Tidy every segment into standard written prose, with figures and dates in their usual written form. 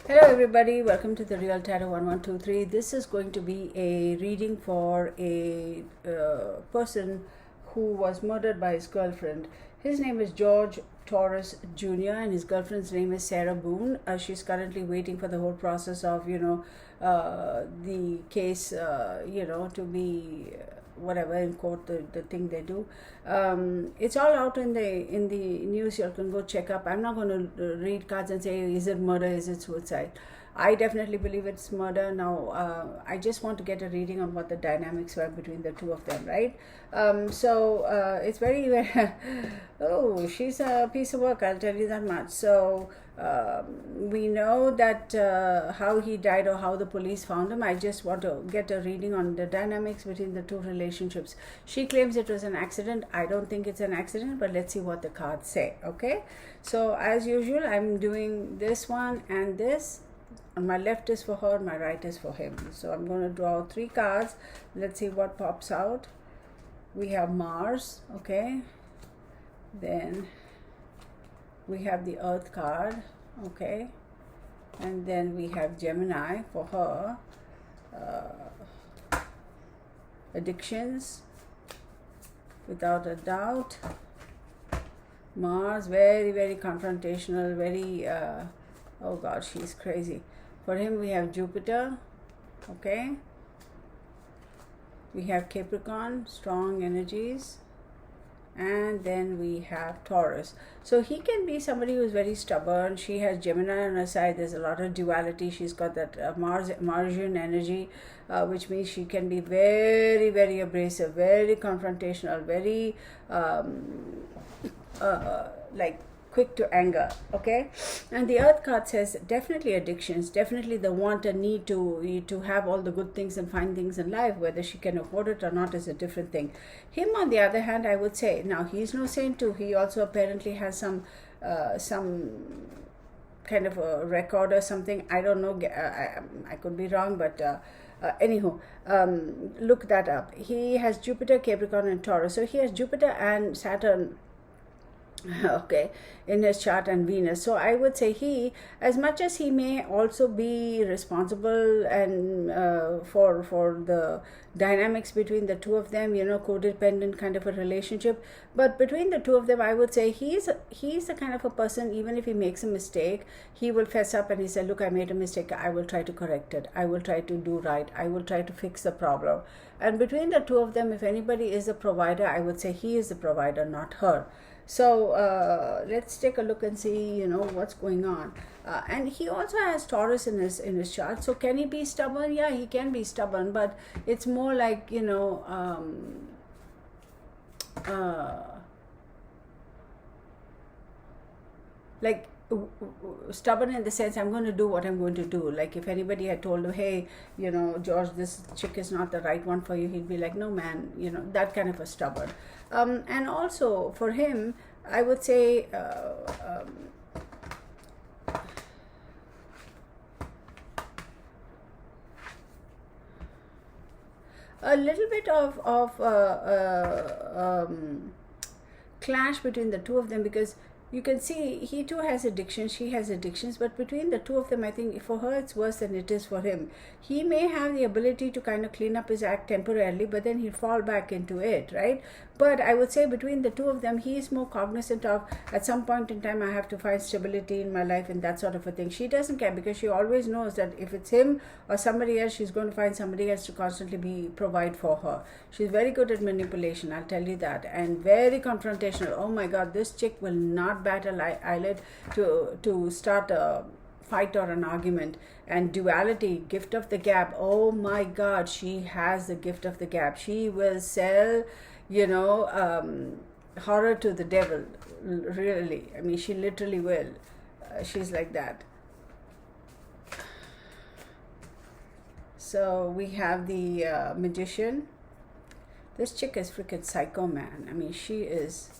Hello everybody, welcome to the Real Tarot 1123. This is going to be a reading for a person who was murdered by his girlfriend. His name is George Torres Jr. and his girlfriend's name is Sarah Boone. She's currently waiting for the whole process of, the case, to be whatever in court, the thing they do. It's all out in the news. You can go check up. I'm not going to read cards and say is it murder, is it suicide. I definitely believe it's murder. Now I just want to get a reading on what the dynamics were between the two of them, right? It's very oh, she's a piece of work, I'll tell you that much. So we know that how he died or how the police found him. I just want to get a reading on the dynamics between the two relationships. She claims it was an accident. I don't think it's an accident, but let's see what the cards say. Okay, so as usual, I'm doing this one and this. On my left is for her, my right is for him. So I'm going to draw 3 cards. Let's see what pops out. We have Mars, okay. Then we have the Earth card, okay. And then we have Gemini for her. Addictions, without a doubt. Mars, very, very confrontational, very, oh God, she's crazy. For him, we have Jupiter, okay. We have Capricorn, strong energies. And then we have Taurus. So he can be somebody who's very stubborn. She has Gemini on her side. There's a lot of duality. She's got that Martian energy, which means she can be very, very abrasive, very confrontational, very like quick to anger, okay. And the Earth card says definitely addictions, definitely the want and need to have all the good things and fine things in life. Whether she can afford it or not is a different thing. Him, on the other hand, I would say, now he's no saint too. He also apparently has some kind of a record or something. I don't know, I could be wrong, but anywho, look that up. He has Jupiter, Capricorn and Taurus. So he has Jupiter and Saturn, okay, in his chart, and Venus. So I would say he, as much as he may also be responsible and for the dynamics between the two of them, codependent kind of a relationship, but between the two of them, I would say he's the kind of a person, even if he makes a mistake, he will fess up and he said, look, I made a mistake, I will try to correct it, I will try to do right, I will try to fix the problem. And between the two of them, if anybody is a provider, I would say he is the provider, not her. So let's take a look and see, what's going on. And he also has Taurus in his chart. So can he be stubborn? Yeah, he can be stubborn, but it's more like, like stubborn in the sense, I'm going to do what I'm going to do. Like if anybody had told him, hey, George, this chick is not the right one for you, he'd be like, no man, that kind of a stubborn. And also for him, I would say a little bit of clash between the two of them, because you can see he too has addictions, she has addictions, but between the two of them, I think for her it's worse than it is for him. He may have the ability to kind of clean up his act temporarily, but then he'll fall back into it, right? But I would say between the two of them, he is more cognizant of, at some point in time, I have to find stability in my life and that sort of a thing. She doesn't care, because she always knows that if it's him or somebody else, she's going to find somebody else to constantly provide for her. She's very good at manipulation, I'll tell you that, and very confrontational. Oh my God, this chick will not bat an eyelid to start a fight or an argument. And duality, gift of the gab. Oh my God, she has the gift of the gab. She will sell, horror to the devil, really. I mean, she literally will. She's like that. So we have the Magician. This chick is freaking psycho, man. I mean, she is.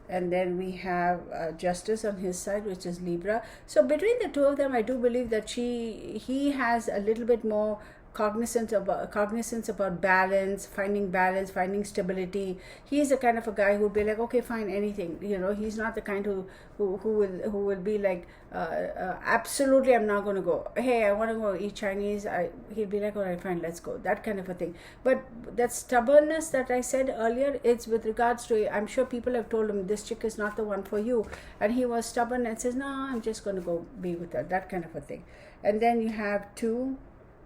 And then we have Justice on his side, which is Libra. So between the two of them, I do believe that he has a little bit more cognizance about balance, finding stability. He's the kind of a guy who'd be like, okay, fine, anything. He's not the kind who will be like, absolutely, I'm not going to go. Hey, I want to go eat Chinese. He'd be like, all right, fine, let's go. That kind of a thing. But that stubbornness that I said earlier, it's with regards to, I'm sure people have told him this chick is not the one for you, and he was stubborn and says, no, I'm just going to go be with her. That kind of a thing. And then you have 2,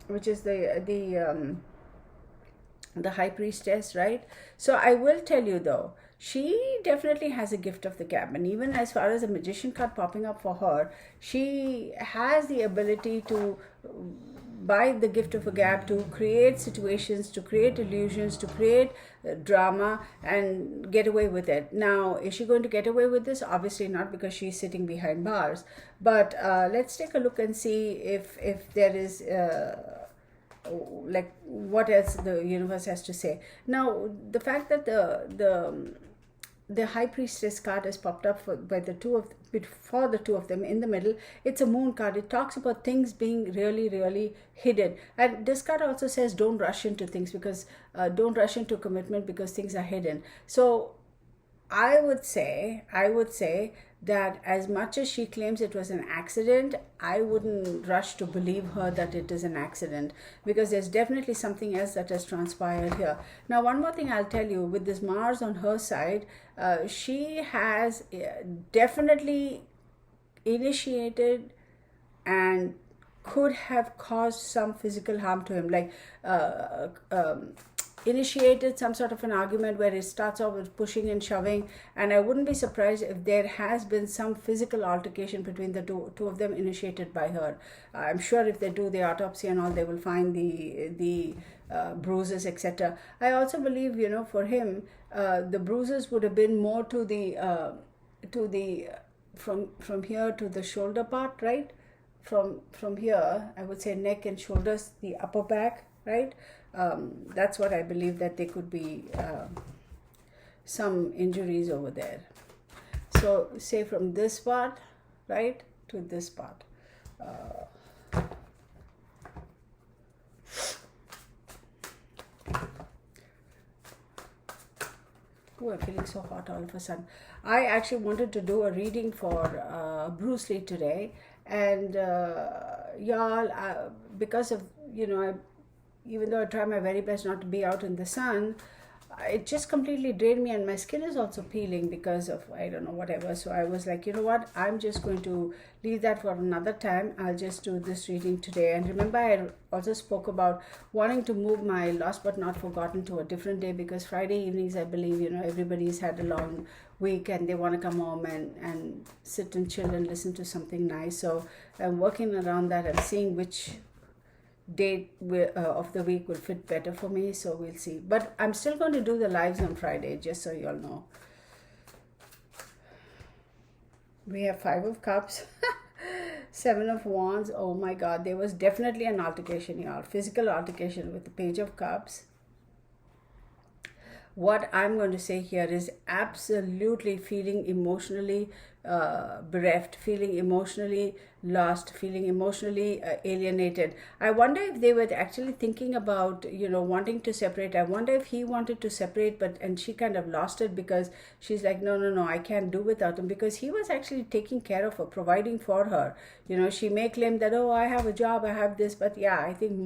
which is the high priestess, right? So I will tell you though, she definitely has a gift of the gab, and even as far as a magician card popping up for her, she has the ability to, by the gift of a gab, to create situations, to create illusions, to create drama and get away with it. Now, is she going to get away with this? Obviously not, because she's sitting behind bars. But let's take a look and see if there is like what else the universe has to say. Now, the fact that the high priestess card has popped up for the two of them in the middle, it's a moon card. It talks about things being really, really hidden. And this card also says don't rush into things, because don't rush into commitment, because things are hidden. So I would say that as much as she claims it was an accident, I wouldn't rush to believe her that it is an accident, because there's definitely something else that has transpired here. Now, one more thing I'll tell you, with this Mars on her side, she has definitely initiated and could have caused some physical harm to him, like initiated some sort of an argument where it starts off with pushing and shoving, and I wouldn't be surprised if there has been some physical altercation between the two of them, initiated by her. I'm sure if they do the autopsy and all, they will find the bruises, etc. I also believe, for him, the bruises would have been more to the from here to the shoulder part, right? From here, I would say neck and shoulders, the upper back, right? That's what I believe, that there could be some injuries over there. So say from this part, right, to this part. Oh, I'm feeling so hot all of a sudden. I actually wanted to do a reading for Bruce Lee today, and y'all, because of, even though I try my very best not to be out in the sun, it just completely drained me, and my skin is also peeling because of, I don't know, whatever. So I was like, you know what, I'm just going to leave that for another time. I'll just do this reading today. And remember, I also spoke about wanting to move my Lost But Not Forgotten to a different day, because Friday evenings, I believe, everybody's had a long week and they want to come home and sit and chill and listen to something nice. So I'm working around that. I'm seeing which date of the week will fit better for me, so we'll see. But I'm still going to do the lives on Friday, just so you all know. We have 5 of Cups, 7 of Wands. Oh my God, there was definitely an altercation, y'all. Physical altercation with the Page of Cups. What I'm going to say here is absolutely feeling emotionally bereft, feeling emotionally lost, feeling emotionally alienated. I wonder if they were actually thinking about, wanting to separate. I wonder if he wanted to separate, and she kind of lost it, because she's like, no, I can't do without him, because he was actually taking care of her, providing for her. She may claim that, oh, I have a job, I have this, but yeah, I think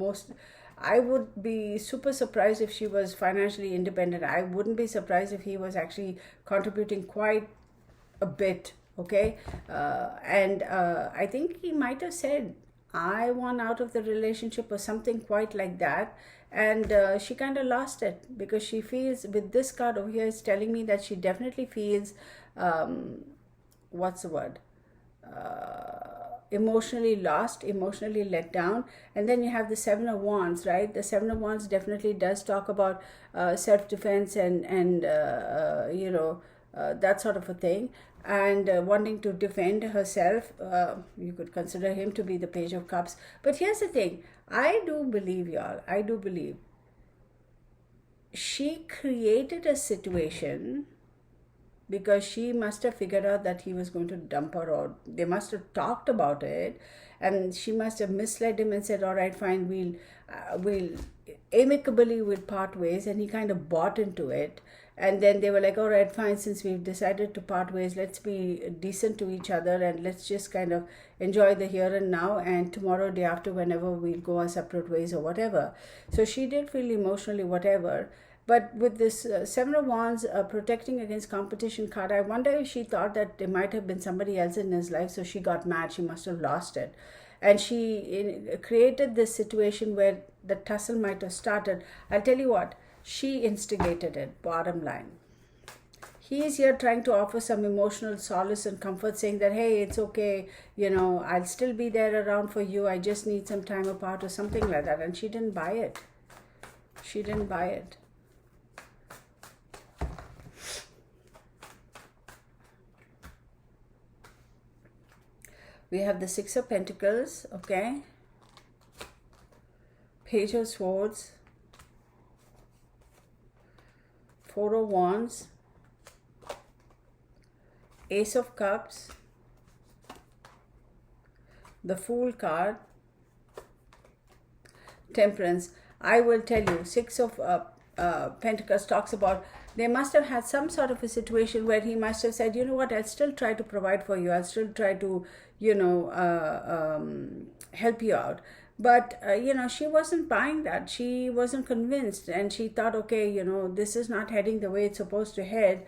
I would be super surprised if she was financially independent. I wouldn't be surprised if he was actually contributing quite a bit, okay? And I think he might have said, I want out of the relationship, or something quite like that. And she kind of lost it, because she feels, with this card over here, is telling me that she definitely feels, what's the word? Emotionally lost, emotionally let down. And then you have the 7 of Wands, right? The 7 of Wands definitely does talk about self-defense and that sort of a thing, and wanting to defend herself. You could consider him to be the Page of Cups. But here's the thing, I do believe, y'all, I do believe she created a situation, because she must have figured out that he was going to dump her, or they must have talked about it, and she must have misled him and said, all right, fine, we'll amicably we'll part ways, and he kind of bought into it. And then they were like, all right, fine, since we've decided to part ways, let's be decent to each other and let's just kind of enjoy the here and now, and tomorrow, day after, whenever, we'll go our separate ways or whatever. So she did feel emotionally whatever. But with this Seven of Wands protecting against competition card, I wonder if she thought that there might have been somebody else in his life, so she got mad. She must have lost it. And she created this situation where the tussle might have started. I'll tell you what, she instigated it, bottom line. He is here trying to offer some emotional solace and comfort, saying that, hey, it's okay, I'll still be there around for you. I just need some time apart or something like that. And she didn't buy it. She didn't buy it. We have the Six of Pentacles, okay? Page of Swords, Four of Wands, Ace of Cups, the Fool card, Temperance. I will tell you, Six of Pentacles talks about they must have had some sort of a situation where he must have said, you know what, I'll still try to provide for you. I'll still try to, help you out. But, she wasn't buying that. She wasn't convinced. And she thought, okay, this is not heading the way it's supposed to head.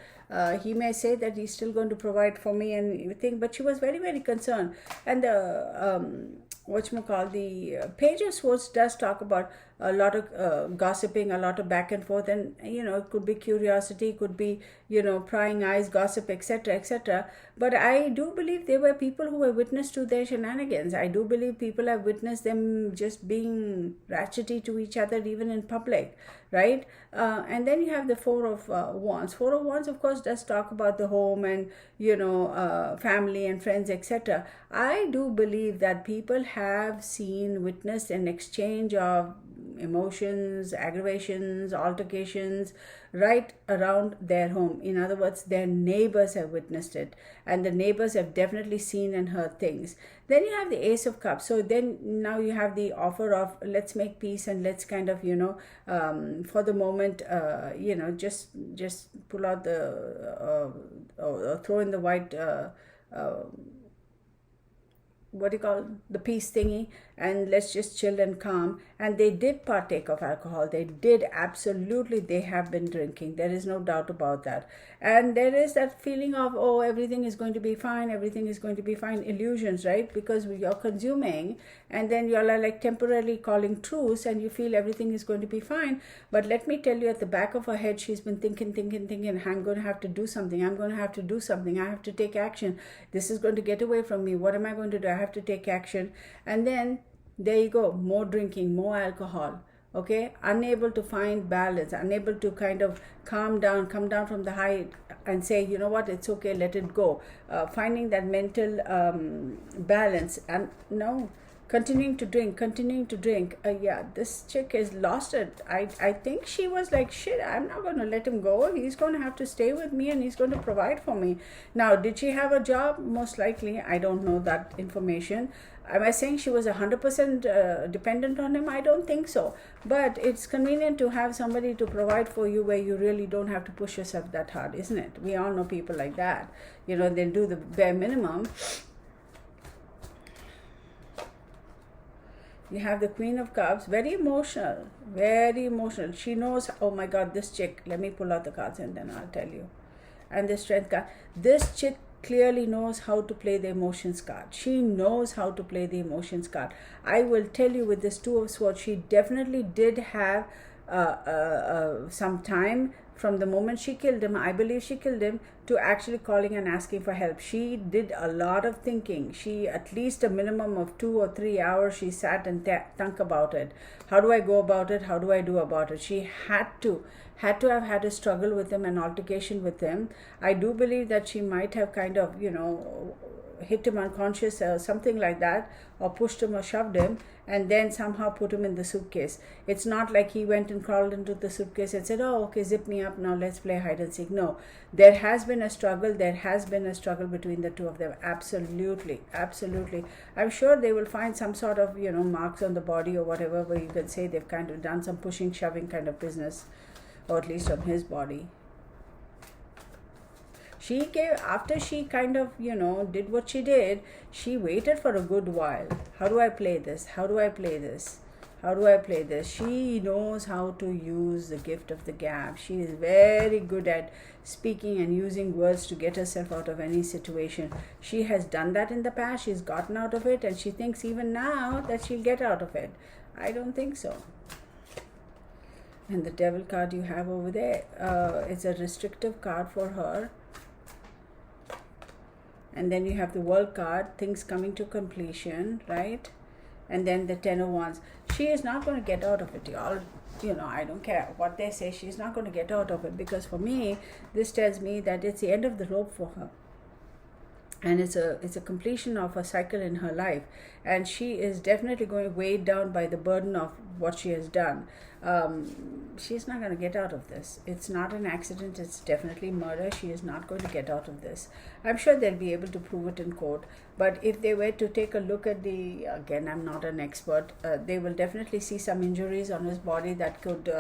He may say that he's still going to provide for me and everything. But she was very, very concerned. And the Page of Swords does talk about a lot of gossiping, a lot of back and forth, and it could be curiosity, could be prying eyes, gossip, etc., etc. But I do believe there were people who were witness to their shenanigans. I do believe people have witnessed them just being ratchety to each other, even in public, right? And then you have the Four of Wands. Four of Wands, of course, does talk about the home and family and friends, etc. I do believe that people have seen, witnessed an exchange of emotions, aggravations, altercations right around their home. In other words, their neighbors have witnessed it, and the neighbors have definitely seen and heard things. Then you have the Ace of Cups. So then now you have the offer of let's make peace and let's kind of for the moment just pull out the throw in the white the peace thingy, and let's just chill and calm. And they did partake of alcohol. They did, absolutely. They have been drinking. There is no doubt about that. And there is that feeling of, oh, everything is going to be fine. Everything is going to be fine. Illusions, right? Because you're consuming, and then you're like temporarily calling truce, and you feel everything is going to be fine. But let me tell you, at the back of her head, she's been thinking, I'm going to have to do something. I'm going to have to do something. I have to take action. This is going to get away from me. What am I going to do? I have to take action. And then there you go, more drinking, more alcohol, okay? Unable to find balance, unable to kind of come down from the height and say, you know what, it's okay, let it go. Finding that mental balance, and no, continuing to drink. Yeah, this chick has lost it. I think she was like, shit, I'm not going to let him go. He's going to have to stay with me, and he's going to provide for me. Now, did she have a job? Most likely. I don't know that information. Am I saying she was 100% dependent on him? I don't think so. But it's convenient to have somebody to provide for you where you really don't have to push yourself that hard, isn't it? We all know people like that. They do the bare minimum. You have the Queen of Cups, very emotional, very emotional. She knows, oh my God, this chick, let me pull out the cards and then I'll tell you. And the Strength card. This chick clearly knows how to play the emotions card. She knows how to play the emotions card. I will tell you, with this Two of Swords, she definitely did have some time from the moment she killed him, I believe she killed him, to actually calling and asking for help. She did a lot of thinking. She, at least a minimum of 2 or 3 hours, she sat and thunk about it. How do I go about it? How do I do about it? She had to have had a struggle with him, an altercation with him. I do believe that she might have kind of, hit him unconscious or something like that, or pushed him or shoved him, and then somehow put him in the suitcase. It's not like he went and crawled into the suitcase and said, oh, okay, zip me up, now let's play hide and seek. No, there has been a struggle. There has been a struggle between the two of them. Absolutely, absolutely. I'm sure they will find some sort of, marks on the body or whatever, where you can say they've kind of done some pushing, shoving kind of business, or at least on his body. She gave, after she kind of, did what she did, she waited for a good while. How do I play this? How do I play this? How do I play this? She knows how to use the gift of the gab. She is very good at speaking and using words to get herself out of any situation. She has done that in the past. She's gotten out of it, and she thinks even now that she'll get out of it. I don't think so. And the devil card you have over there, it's a restrictive card for her. And then you have the world card, things coming to completion, right? And then the 10 of wands. She is not going to get out of it, y'all. I don't care what they say. She's not going to get out of it, because for me, this tells me that it's the end of the rope for her. And it's a completion of a cycle in her life. And she is definitely going weighed down by the burden of what she has done. She's not going to get out of this. It's not an accident. It's definitely murder. She is not going to get out of this. I'm sure they'll be able to prove it in court. But if they were to take a look at again, I'm not an expert, they will definitely see some injuries on his body that could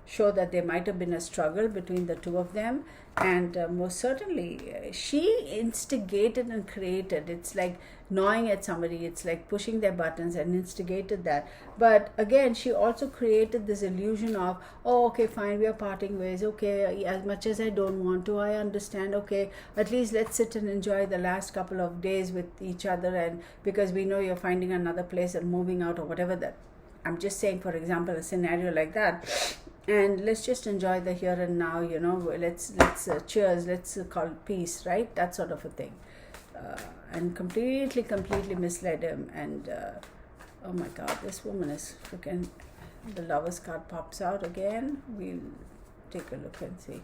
show that there might have been a struggle between the two of them. And most certainly, she instigated and created. It's like gnawing at somebody. It's like pushing their buttons and instigated that. But again, she also created this illusion of, oh, okay, fine, we are parting ways. Okay, as much as I don't want to, I understand. Okay, at least let's sit and enjoy the last couple of days with each other. And because we know you're finding another place and moving out or whatever that. I'm just saying, for example, a scenario like that. And let's just enjoy the here and now, let's cheers, let's call it peace, right? That sort of a thing. And completely misled him. And oh my God, this woman is freaking, the Lovers card pops out again. We'll take a look and see.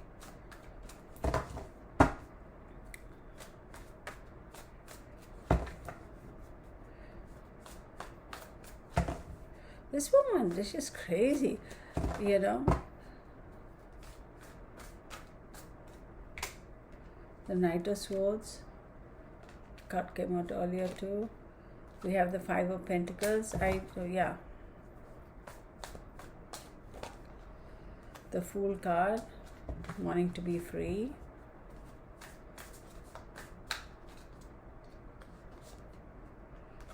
This woman, this is crazy. The Knight of Swords card came out earlier too. We have the Five of Pentacles. The Fool card, wanting to be free.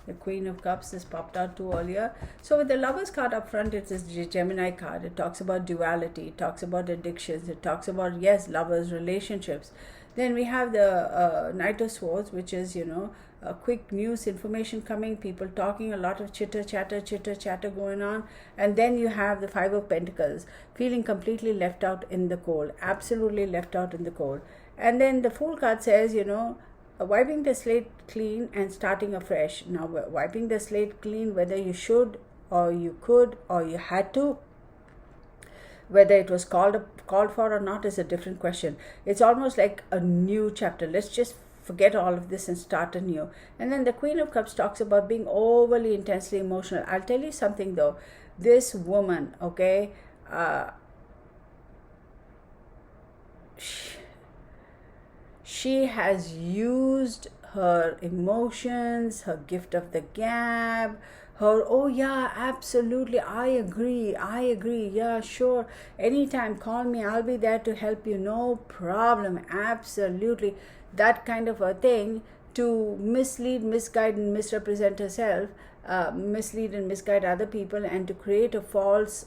The Queen of Cups has popped out too earlier. So with the Lovers card up front, it's this Gemini card. It talks about duality. It talks about addictions. It talks about, yes, lovers, relationships. Then we have the Knight of Swords, which is, a quick news, information coming, people talking, a lot of chitter chatter going on. And then you have the Five of Pentacles, feeling completely left out in the cold. Absolutely left out in the cold. And then the Fool card says, wiping the slate clean and starting afresh. Now, wiping the slate clean, whether you should or you could or you had to, whether it was called for or not is a different question. It's almost like a new chapter. Let's just forget all of this and start anew. And then the Queen of Cups talks about being overly intensely emotional. I'll tell you something though. This woman, okay, she has used her emotions, her gift of the gab, oh yeah, absolutely, I agree, yeah, sure, anytime, call me, I'll be there to help you, no problem, absolutely, that kind of a thing, to mislead, misguide, and misrepresent herself, mislead and misguide other people, and to create a false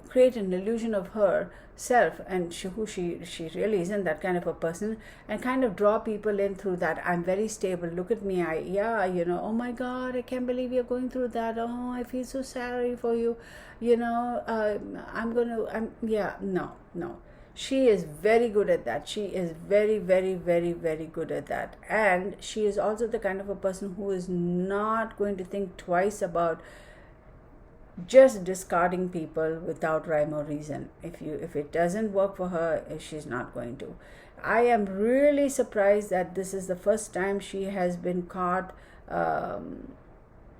create an illusion of herself, and who she really isn't that kind of a person, and kind of draw people in through that. I'm very stable, look at me, oh my God, I can't believe you're going through that, oh, I feel so sorry for you, no. She is very good at that. She is very, very, very, very good at that. And she is also the kind of a person who is not going to think twice about just discarding people without rhyme or reason. If it doesn't work for her, she's not going to. I am really surprised that this is the first time she has been caught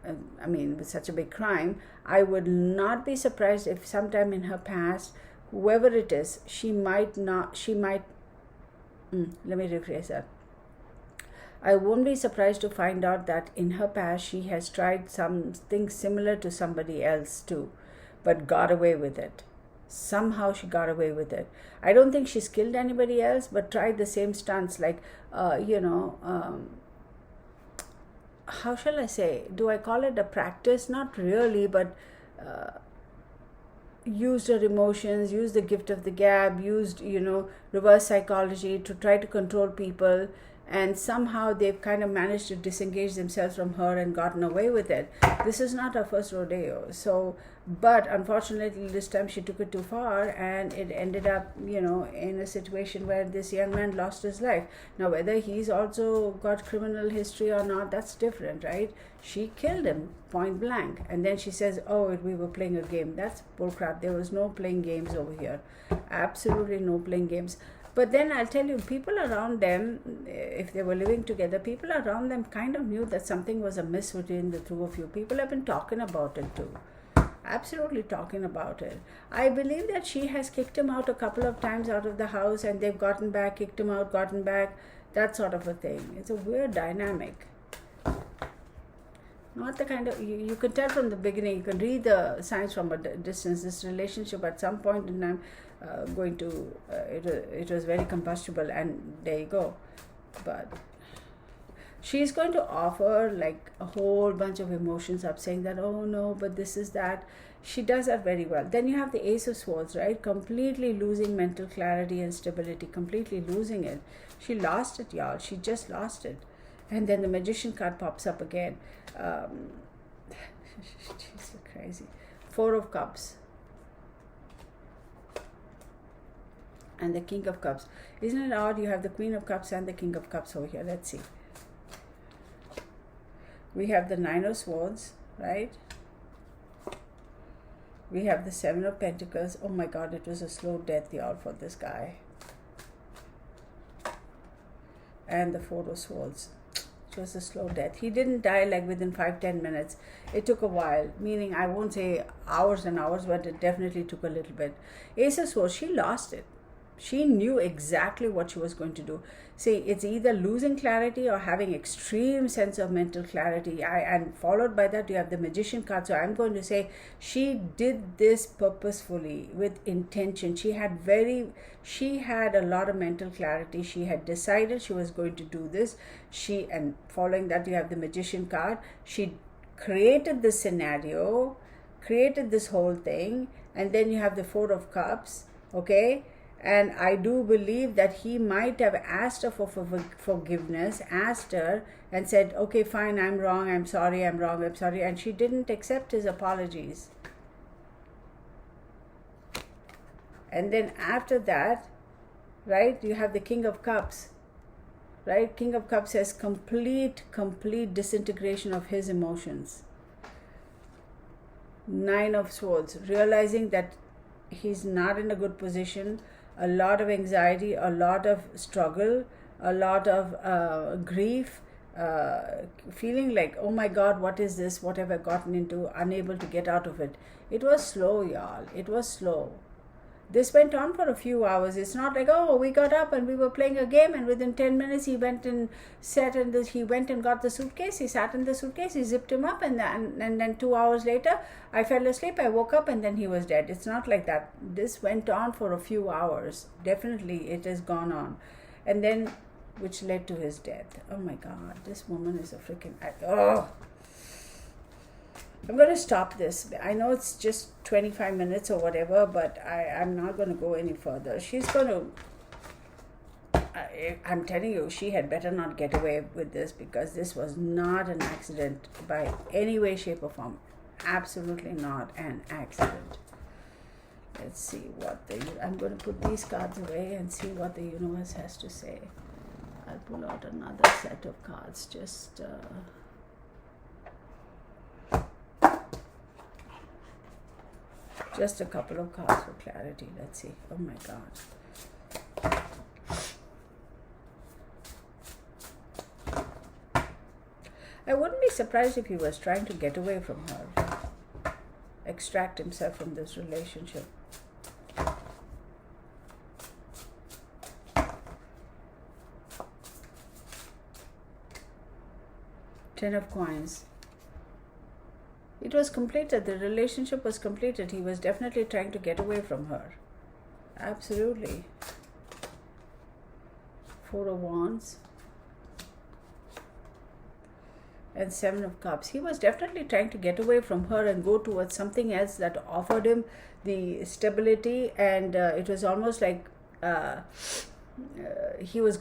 I mean, with such a big crime, I would not be surprised if sometime in her past, whoever it is, let me rephrase that. I won't be surprised to find out that in her past she has tried something similar to somebody else too, but got away with it. Somehow she got away with it. I don't think she's killed anybody else, but tried the same stunts, like, how shall I say? Do I call it a practice? Not really, but used her emotions, used the gift of the gab, used, reverse psychology to try to control people. And somehow they've kind of managed to disengage themselves from her and gotten away with it. This is not her first rodeo. So, but unfortunately, this time she took it too far, and it ended up, in a situation where this young man lost his life. Now, whether he's also got criminal history or not, that's different, right? She killed him point blank, and then she says, "Oh, we were playing a game." That's bullcrap. There was no playing games over here. Absolutely no playing games. But then I'll tell you, people around them, if they were living together, people around them kind of knew that something was amiss between the two of you. People have been talking about it too. Absolutely talking about it. I believe that she has kicked him out a couple of times out of the house, and they've gotten back, kicked him out, gotten back, that sort of a thing. It's a weird dynamic. Not the kind of, you can tell from the beginning, you can read the signs from a distance. This relationship at some point in time it was very combustible, and there you go. But she's going to offer like a whole bunch of emotions up, saying that, oh no, but this is that. She does that very well. Then you have the Ace of Swords, right? Completely losing mental clarity and stability, completely losing it. She lost it, y'all. She just lost it. And then the Magician card pops up again. She's so crazy. Four of Cups. And the King of Cups. Isn't it odd? You have the Queen of Cups and the King of Cups over here. Let's see. We have the Nine of Swords, right? We have the Seven of Pentacles. Oh my God, it was a slow death, y'all, for this guy. And the Four of Swords. It was a slow death. He didn't die like within 5-10 minutes. It took a while, meaning I won't say hours and hours, but it definitely took a little bit. Ace of Swords, she lost it. She knew exactly what she was going to do. See, it's either losing clarity or having extreme sense of mental clarity. And followed by that, you have the Magician card. So I'm going to say she did this purposefully with intention. She had a lot of mental clarity. She had decided she was going to do this. And following that, you have the Magician card. She created this scenario, created this whole thing, and then you have the Four of Cups, okay? And I do believe that he might have asked her for forgiveness, asked her and said, okay, fine, I'm wrong, I'm sorry, I'm wrong, I'm sorry. And she didn't accept his apologies. And then after that, right, you have the King of Cups, right? King of Cups says complete disintegration of his emotions. Nine of Swords, realizing that he's not in a good position, a lot of anxiety, a lot of struggle, a lot of grief, feeling like, oh my God, what is this? What have I gotten into? Unable to get out of it. It was slow, y'all. It was slow. This went on for a few hours. It's not like, oh, we got up and we were playing a game, and within 10 minutes he went and he went and got the suitcase. He sat in the suitcase, he zipped him up, and then 2 hours later, I fell asleep, I woke up, and then he was dead. It's not like that. This went on for a few hours. Definitely, it has gone on. And then, which led to his death. Oh my God, this woman is a freaking, I'm going to stop this. I know it's just 25 minutes or whatever, but I'm not going to go any further. She's going to, I'm telling you, she had better not get away with this, because this was not an accident by any way, shape or form. Absolutely not an accident. Let's see I'm going to put these cards away and see what the universe has to say. I'll pull out another set of cards, just a couple of cards for clarity. Let's see. Oh my God. I wouldn't be surprised if he was trying to get away from her, extract himself from this relationship. Ten of Coins. It was completed. The relationship was completed. He was definitely trying to get away from her. Absolutely. Four of Wands. And Seven of Cups. He was definitely trying to get away from her and go towards something else that offered him the stability, and it was almost like he was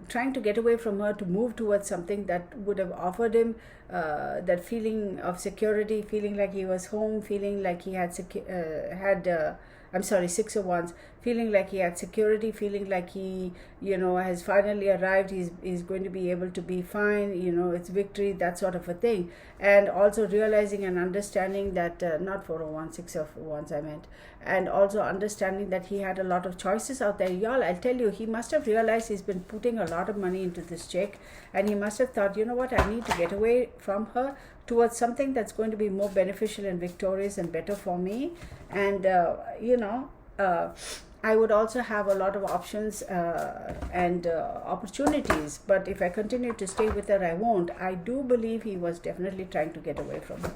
trying to get away from her to move towards something that would have offered him that feeling of security, feeling like he was home, feeling like he had Six of Wands, feeling like he had security, feeling like he, has finally arrived. He's going to be able to be fine. It's victory, that sort of a thing. And also realizing and understanding that, not Four of Wands, Six of Wands I meant. And also understanding that he had a lot of choices out there. Y'all, I'll tell you, he must have realized he's been putting a lot of money into this chick. And he must have thought, you know what, I need to get away from her towards something that's going to be more beneficial and victorious and better for me. And I would also have a lot of options and opportunities, but if I continue to stay with her, I won't. I do believe he was definitely trying to get away from her.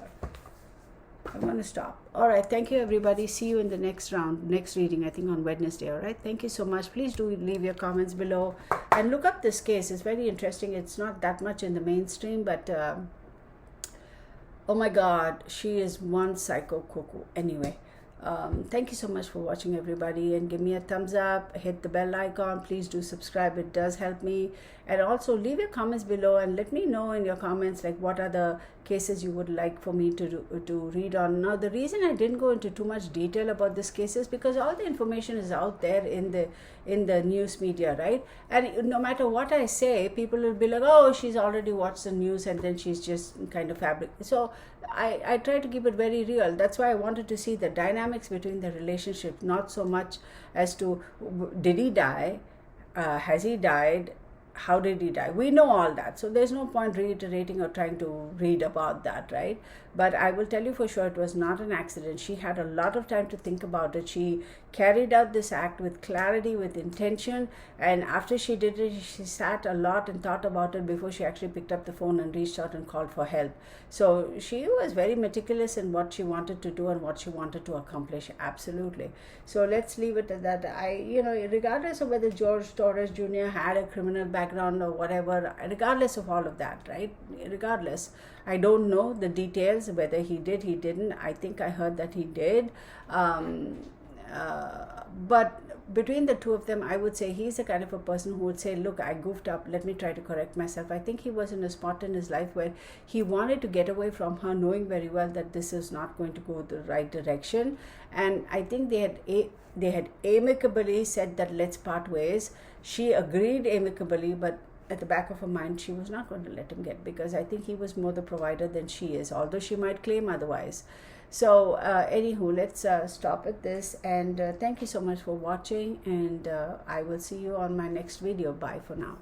I'm going to stop. All right, thank you everybody. See you in the next round, next reading, I think on Wednesday. All right, thank you so much. Please do leave your comments below and look up this case. It's very interesting. It's not that much in the mainstream, but oh my God, she is one psycho cuckoo. Anyway, thank you so much for watching, everybody, and give me a thumbs up, hit the bell icon. Please do subscribe. It does help me. And also leave your comments below and let me know in your comments like what are the cases you would like for me to read on. Now, the reason I didn't go into too much detail about this case is because all the information is out there in the news media, right? And no matter what I say, people will be like, oh, she's already watched the news and then she's just kind of fabric. So I try to keep it very real. That's why I wanted to see the dynamics between the relationship, not so much as to did he die, has he died, how did he die? We know all that, so there's no point reiterating or trying to read about that, right? But I will tell you for sure it was not an accident. She had a lot of time to think about it. She carried out this act with clarity, with intention, and after she did it, she sat a lot and thought about it before she actually picked up the phone and reached out and called for help. So she was very meticulous in what she wanted to do and what she wanted to accomplish. Absolutely. So let's leave it at that. Regardless of whether George Torres Jr. had a criminal background or whatever, regardless of all of that, right? Regardless, I don't know the details, whether he did, he didn't. I think I heard that he did. But between the two of them, I would say he's the kind of a person who would say, look, I goofed up, let me try to correct myself. I think he was in a spot in his life where he wanted to get away from her, knowing very well that this is not going to go the right direction. And I think they had amicably said that let's part ways. She agreed amicably, but at the back of her mind, she was not going to let him get, because I think he was more the provider than she is, although she might claim otherwise. So anywho, let's stop at this, and thank you so much for watching, and I will see you on my next video. Bye for now.